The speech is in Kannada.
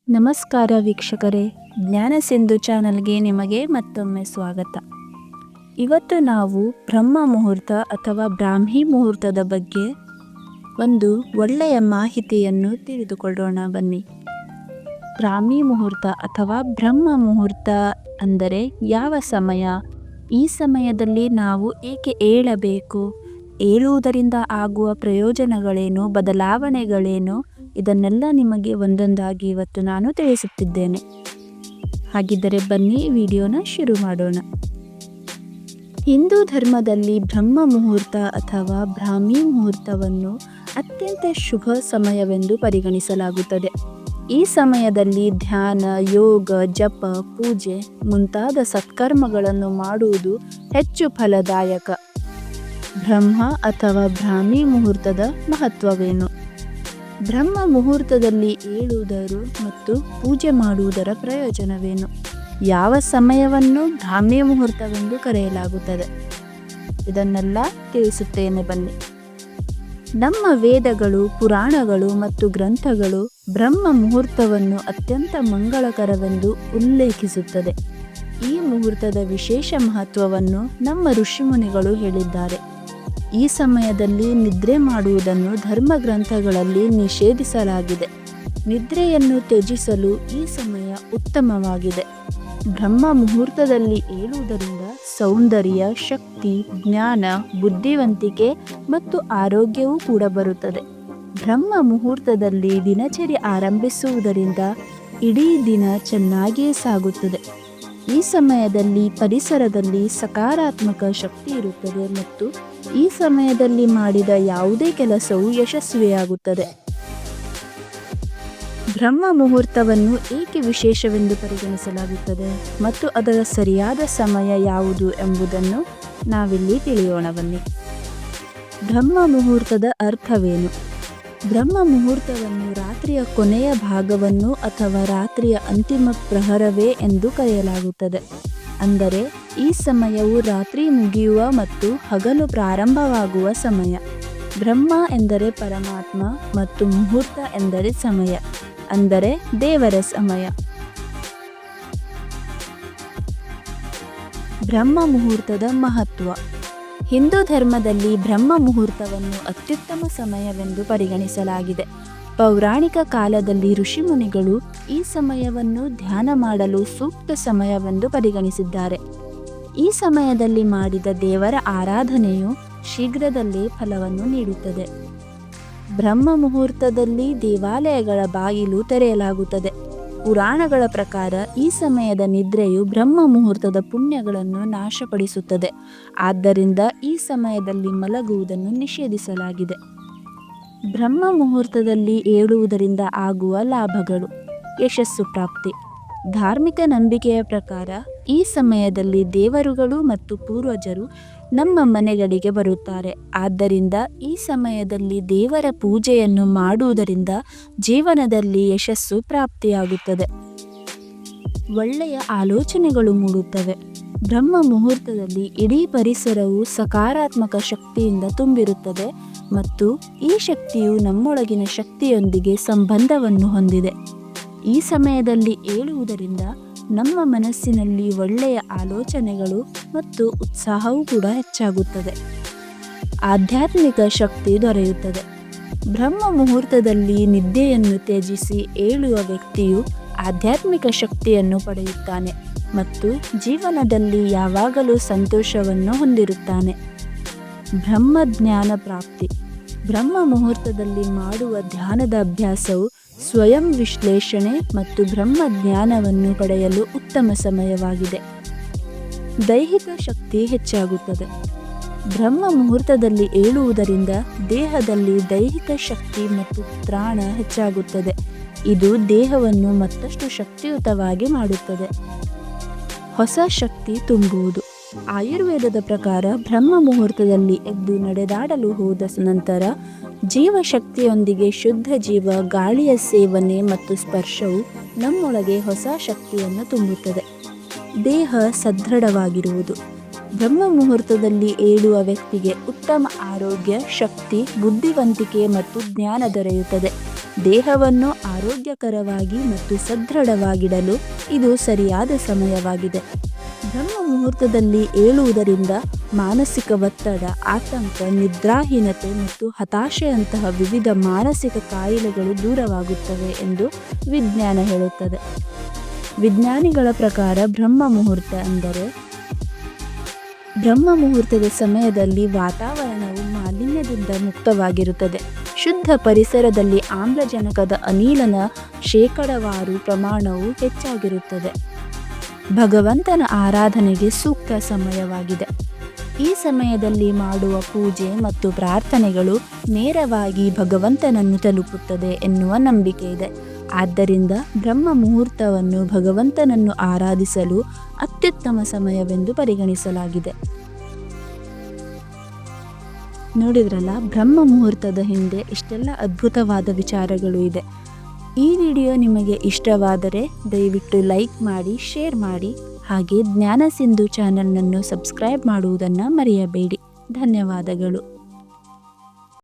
ನಮಸ್ಕಾರ ವೀಕ್ಷಕರೇ, ಜ್ಞಾನ ಸಿಂಧು ಚಾನಲ್ಗೆ ನಿಮಗೆ ಮತ್ತೊಮ್ಮೆ ಸ್ವಾಗತ. ಇವತ್ತು ನಾವು ಬ್ರಹ್ಮ ಮುಹೂರ್ತ ಅಥವಾ ಬ್ರಾಹ್ಮಿ ಮುಹೂರ್ತದ ಬಗ್ಗೆ ಒಂದು ಒಳ್ಳೆಯ ಮಾಹಿತಿಯನ್ನು ತಿಳಿದುಕೊಳ್ಳೋಣ ಬನ್ನಿ. ಬ್ರಾಹ್ಮಿ ಮುಹೂರ್ತ ಅಥವಾ ಬ್ರಹ್ಮ ಮುಹೂರ್ತ ಅಂದರೆ ಯಾವ ಸಮಯ? ಈ ಸಮಯದಲ್ಲಿ ನಾವು ಏಕೆ ಏಳಬೇಕು? ಏಳುವುದರಿಂದ ಆಗುವ ಪ್ರಯೋಜನಗಳೇನು, ಬದಲಾವಣೆಗಳೇನು? ಇದನ್ನೆಲ್ಲ ನಿಮಗೆ ಒಂದೊಂದಾಗಿ ಇವತ್ತು ನಾನು ತಿಳಿಸುತ್ತಿದ್ದೇನೆ. ಹಾಗಿದ್ದರೆ ಬನ್ನಿ ವಿಡಿಯೋನ ಶುರು ಮಾಡೋಣ. ಹಿಂದೂ ಧರ್ಮದಲ್ಲಿ ಬ್ರಹ್ಮ ಮುಹೂರ್ತ ಅಥವಾ ಬ್ರಾಹ್ಮಿ ಮುಹೂರ್ತವನ್ನು ಅತ್ಯಂತ ಶುಭ ಸಮಯವೆಂದು ಪರಿಗಣಿಸಲಾಗುತ್ತದೆ. ಈ ಸಮಯದಲ್ಲಿ ಧ್ಯಾನ, ಯೋಗ, ಜಪ, ಪೂಜೆ ಮುಂತಾದ ಸತ್ಕರ್ಮಗಳನ್ನು ಮಾಡುವುದು ಹೆಚ್ಚು ಫಲದಾಯಕ. ಬ್ರಹ್ಮ ಅಥವಾ ಬ್ರಾಹ್ಮಿ ಮುಹೂರ್ತದ ಮಹತ್ವವೇನು? ಬ್ರಹ್ಮ ಮುಹೂರ್ತದಲ್ಲಿ ಏಳುವುದರ ಮತ್ತು ಪೂಜೆ ಮಾಡುವುದರ ಪ್ರಯೋಜನವೇನು? ಯಾವ ಸಮಯವನ್ನು ಬ್ರಾಹ್ಮಿ ಮುಹೂರ್ತವೆಂದು ಕರೆಯಲಾಗುತ್ತದೆ? ಇದನ್ನೆಲ್ಲ ತಿಳಿಸುತ್ತೇನೆ ಬನ್ನಿ. ನಮ್ಮ ವೇದಗಳು, ಪುರಾಣಗಳು ಮತ್ತು ಗ್ರಂಥಗಳು ಬ್ರಹ್ಮ ಮುಹೂರ್ತವನ್ನು ಅತ್ಯಂತ ಮಂಗಳಕರವೆಂದು ಉಲ್ಲೇಖಿಸುತ್ತದೆ. ಈ ಮುಹೂರ್ತದ ವಿಶೇಷ ಮಹತ್ವವನ್ನು ನಮ್ಮ ಋಷಿಮುನಿಗಳು ಹೇಳಿದ್ದಾರೆ. ಈ ಸಮಯದಲ್ಲಿ ನಿದ್ರೆ ಮಾಡುವುದನ್ನು ಧರ್ಮಗ್ರಂಥಗಳಲ್ಲಿ ನಿಷೇಧಿಸಲಾಗಿದೆ. ನಿದ್ರೆಯನ್ನು ತ್ಯಜಿಸಲು ಈ ಸಮಯ ಉತ್ತಮವಾಗಿದೆ. ಬ್ರಹ್ಮ ಮುಹೂರ್ತದಲ್ಲಿ ಏಳುವುದರಿಂದ ಸೌಂದರ್ಯ, ಶಕ್ತಿ, ಜ್ಞಾನ, ಬುದ್ಧಿವಂತಿಕೆ ಮತ್ತು ಆರೋಗ್ಯವೂ ಕೂಡ ಬರುತ್ತದೆ. ಬ್ರಹ್ಮ ಮುಹೂರ್ತದಲ್ಲಿ ದಿನಚರಿ ಆರಂಭಿಸುವುದರಿಂದ ಇಡೀ ದಿನ ಚೆನ್ನಾಗಿಯೇ ಸಾಗುತ್ತದೆ. ಈ ಸಮಯದಲ್ಲಿ ಪರಿಸರದಲ್ಲಿ ಸಕಾರಾತ್ಮಕ ಶಕ್ತಿ ಇರುತ್ತದೆ ಮತ್ತು ಈ ಸಮಯದಲ್ಲಿ ಮಾಡಿದ ಯಾವುದೇ ಕೆಲಸವು ಯಶಸ್ವಿಯಾಗುತ್ತದೆ. ಬ್ರಹ್ಮ ಮುಹೂರ್ತವನ್ನು ಏಕೆ ವಿಶೇಷವೆಂದು ಪರಿಗಣಿಸಲಾಗುತ್ತದೆ ಮತ್ತು ಅದರ ಸರಿಯಾದ ಸಮಯ ಯಾವುದು ಎಂಬುದನ್ನು ನಾವಿಲ್ಲಿ ತಿಳಿಯೋಣ ಬನ್ನಿ. ಬ್ರಹ್ಮ ಮುಹೂರ್ತದ ಅರ್ಥವೇನು? ಬ್ರಹ್ಮ ಮುಹೂರ್ತವನ್ನು ರಾತ್ರಿಯ ಕೊನೆಯ ಭಾಗವನ್ನು ಅಥವಾ ರಾತ್ರಿಯ ಅಂತಿಮ ಪ್ರಹರವೇ ಎಂದು ಕರೆಯಲಾಗುತ್ತದೆ. ಅಂದರೆ ಈ ಸಮಯವು ರಾತ್ರಿ ಮುಗಿಯುವ ಮತ್ತು ಹಗಲು ಪ್ರಾರಂಭವಾಗುವ ಸಮಯ. ಬ್ರಹ್ಮ ಎಂದರೆ ಪರಮಾತ್ಮ ಮತ್ತು ಮುಹೂರ್ತ ಎಂದರೆ ಸಮಯ, ಅಂದರೆ ದೇವರ ಸಮಯ. ಬ್ರಹ್ಮ ಮುಹೂರ್ತದ ಮಹತ್ವ. ಹಿಂದೂ ಧರ್ಮದಲ್ಲಿ ಬ್ರಹ್ಮ ಮುಹೂರ್ತವನ್ನು ಅತ್ಯುತ್ತಮ ಸಮಯವೆಂದು ಪರಿಗಣಿಸಲಾಗಿದೆ. ಪೌರಾಣಿಕ ಕಾಲದಲ್ಲಿ ಋಷಿಮುನಿಗಳು ಈ ಸಮಯವನ್ನು ಧ್ಯಾನ ಮಾಡಲು ಸೂಕ್ತ ಸಮಯವೆಂದು ಪರಿಗಣಿಸಿದ್ದಾರೆ. ಈ ಸಮಯದಲ್ಲಿ ಮಾಡಿದ ದೇವರ ಆರಾಧನೆಯು ಶೀಘ್ರದಲ್ಲೇ ಫಲವನ್ನು ನೀಡುತ್ತದೆ. ಬ್ರಹ್ಮ ಮುಹೂರ್ತದಲ್ಲಿ ದೇವಾಲಯಗಳ ಬಾಗಿಲು ತೆರೆಯಲಾಗುತ್ತದೆ. ಪುರಾಣಗಳ ಪ್ರಕಾರ ಈ ಸಮಯದ ನಿದ್ರೆಯು ಬ್ರಹ್ಮ ಮುಹೂರ್ತದ ಪುಣ್ಯಗಳನ್ನು ನಾಶಪಡಿಸುತ್ತದೆ. ಆದ್ದರಿಂದ ಈ ಸಮಯದಲ್ಲಿ ಮಲಗುವುದನ್ನು ನಿಷೇಧಿಸಲಾಗಿದೆ. ಬ್ರಹ್ಮ ಮುಹೂರ್ತದಲ್ಲಿ ಏಳುವುದರಿಂದ ಆಗುವ ಲಾಭಗಳು. ಯಶಸ್ಸು ಪ್ರಾಪ್ತಿ. ಧಾರ್ಮಿಕ ನಂಬಿಕೆಯ ಪ್ರಕಾರ ಈ ಸಮಯದಲ್ಲಿ ದೇವರುಗಳು ಮತ್ತು ಪೂರ್ವಜರು ನಮ್ಮ ಮನೆಗಳಿಗೆ ಬರುತ್ತಾರೆ. ಆದ್ದರಿಂದ ಈ ಸಮಯದಲ್ಲಿ ದೇವರ ಪೂಜೆಯನ್ನು ಮಾಡುವುದರಿಂದ ಜೀವನದಲ್ಲಿ ಯಶಸ್ಸು ಪ್ರಾಪ್ತಿಯಾಗುತ್ತದೆ. ಒಳ್ಳೆಯ ಆಲೋಚನೆಗಳು ಮೂಡುತ್ತವೆ. ಬ್ರಹ್ಮ ಮುಹೂರ್ತದಲ್ಲಿ ಇಡೀ ಪರಿಸರವು ಸಕಾರಾತ್ಮಕ ಶಕ್ತಿಯಿಂದ ತುಂಬಿರುತ್ತದೆ ಮತ್ತು ಈ ಶಕ್ತಿಯು ನಮ್ಮೊಳಗಿನ ಶಕ್ತಿಯೊಂದಿಗೆ ಸಂಬಂಧವನ್ನು ಹೊಂದಿದೆ. ಈ ಸಮಯದಲ್ಲಿ ಏಳುವುದರಿಂದ ನಮ್ಮ ಮನಸ್ಸಿನಲ್ಲಿ ಒಳ್ಳೆಯ ಆಲೋಚನೆಗಳು ಮತ್ತು ಉತ್ಸಾಹವೂ ಕೂಡ ಹೆಚ್ಚಾಗುತ್ತದೆ. ಆಧ್ಯಾತ್ಮಿಕ ಶಕ್ತಿ ದೊರೆಯುತ್ತದೆ. ಬ್ರಹ್ಮ ಮುಹೂರ್ತದಲ್ಲಿ ನಿದ್ದೆಯನ್ನು ತ್ಯಜಿಸಿ ಏಳುವ ವ್ಯಕ್ತಿಯು ಆಧ್ಯಾತ್ಮಿಕ ಶಕ್ತಿಯನ್ನು ಪಡೆಯುತ್ತಾನೆ ಮತ್ತು ಜೀವನದಲ್ಲಿ ಯಾವಾಗಲೂ ಸಂತೋಷವನ್ನು ಹೊಂದಿರುತ್ತಾನೆ. ಬ್ರಹ್ಮಜ್ಞಾನ ಪ್ರಾಪ್ತಿ. ಬ್ರಹ್ಮ ಮುಹೂರ್ತದಲ್ಲಿ ಮಾಡುವ ಧ್ಯಾನದ ಅಭ್ಯಾಸವು ಸ್ವಯಂ ವಿಶ್ಲೇಷಣೆ ಮತ್ತು ಬ್ರಹ್ಮ ಜ್ಞಾನವನ್ನು ಪಡೆಯಲು ಉತ್ತಮ ಸಮಯವಾಗಿದೆ. ದೈಹಿಕ ಶಕ್ತಿ ಹೆಚ್ಚಾಗುತ್ತದೆ. ಬ್ರಹ್ಮ ಮುಹೂರ್ತದಲ್ಲಿ ಏಳುವುದರಿಂದ ದೇಹದಲ್ಲಿ ದೈಹಿಕ ಶಕ್ತಿ ಮತ್ತು ತ್ರಾಣ ಹೆಚ್ಚಾಗುತ್ತದೆ. ಇದು ದೇಹವನ್ನು ಮತ್ತಷ್ಟು ಶಕ್ತಿಯುತವಾಗಿ ಮಾಡುತ್ತದೆ. ಹೊಸ ಶಕ್ತಿ ತುಂಬುವುದು. ಆಯುರ್ವೇದದ ಪ್ರಕಾರ ಬ್ರಹ್ಮ ಮುಹೂರ್ತದಲ್ಲಿ ಎದ್ದು ನಡೆದಾಡಲು ಹೋದ ನಂತರ ಜೀವಶಕ್ತಿಯೊಂದಿಗೆ ಶುದ್ಧ ಜೀವ ಗಾಳಿಯ ಸೇವನೆ ಮತ್ತು ಸ್ಪರ್ಶವು ನಮ್ಮೊಳಗೆ ಹೊಸ ಶಕ್ತಿಯನ್ನು ತುಂಬುತ್ತದೆ. ದೇಹ ಸದೃಢವಾಗಿರುವುದು. ಬ್ರಹ್ಮ ಮುಹೂರ್ತದಲ್ಲಿ ಏಳುವ ವ್ಯಕ್ತಿಗೆ ಉತ್ತಮ ಆರೋಗ್ಯ, ಶಕ್ತಿ, ಬುದ್ಧಿವಂತಿಕೆ ಮತ್ತು ಜ್ಞಾನ ದೊರೆಯುತ್ತದೆ. ದೇಹವನ್ನು ಆರೋಗ್ಯಕರವಾಗಿ ಮತ್ತು ಸದೃಢವಾಗಿಡಲು ಇದು ಸರಿಯಾದ ಸಮಯವಾಗಿದೆ. ಬ್ರಹ್ಮ ಮುಹೂರ್ತದಲ್ಲಿ ಏಳುವುದರಿಂದ ಮಾನಸಿಕ ಒತ್ತಡ, ಆತಂಕ, ನಿದ್ರಾಹೀನತೆ ಮತ್ತು ಹತಾಶೆಯಂತಹ ವಿವಿಧ ಮಾನಸಿಕ ಕಾಯಿಲೆಗಳು ದೂರವಾಗುತ್ತವೆ ಎಂದು ವಿಜ್ಞಾನ ಹೇಳುತ್ತದೆ. ವಿಜ್ಞಾನಿಗಳ ಪ್ರಕಾರ ಬ್ರಹ್ಮ ಮುಹೂರ್ತದ ಸಮಯದಲ್ಲಿ ವಾತಾವರಣವು ಮಾಲಿನ್ಯದಿಂದ ಮುಕ್ತವಾಗಿರುತ್ತದೆ. ಶುದ್ಧ ಪರಿಸರದಲ್ಲಿ ಆಮ್ಲಜನಕದ ಅನಿಲನ ಶೇಕಡಾವಾರು ಪ್ರಮಾಣವು ಹೆಚ್ಚಾಗಿರುತ್ತದೆ. ಭಗವಂತನ ಆರಾಧನೆಗೆ ಸೂಕ್ತ ಸಮಯವಾಗಿದೆ. ಈ ಸಮಯದಲ್ಲಿ ಮಾಡುವ ಪೂಜೆ ಮತ್ತು ಪ್ರಾರ್ಥನೆಗಳು ನೇರವಾಗಿ ಭಗವಂತನನ್ನು ತಲುಪುತ್ತದೆ ಎನ್ನುವ ನಂಬಿಕೆ ಇದೆ. ಆದ್ದರಿಂದ ಬ್ರಹ್ಮ ಮುಹೂರ್ತವನ್ನು ಭಗವಂತನನ್ನು ಆರಾಧಿಸಲು ಅತ್ಯುತ್ತಮ ಸಮಯವೆಂದು ಪರಿಗಣಿಸಲಾಗಿದೆ. ನೋಡಿದ್ರಲ್ಲ, ಬ್ರಹ್ಮ ಮುಹೂರ್ತದ ಹಿಂದೆ ಇಷ್ಟೆಲ್ಲ ಅದ್ಭುತವಾದ ವಿಚಾರಗಳು ಇದೆ. ಈ ವಿಡಿಯೋ ನಿಮಗೆ ಇಷ್ಟವಾದರೆ ದಯವಿಟ್ಟು ಲೈಕ್ ಮಾಡಿ, ಶೇರ್ ಮಾಡಿ, ಹಾಗೆ ಜ್ಞಾನ ಸಿಂಧು ಚಾನಲ್ನನ್ನು ಸಬ್ಸ್ಕ್ರೈಬ್ ಮಾಡುವುದನ್ನು ಮರೆಯಬೇಡಿ. ಧನ್ಯವಾದಗಳು.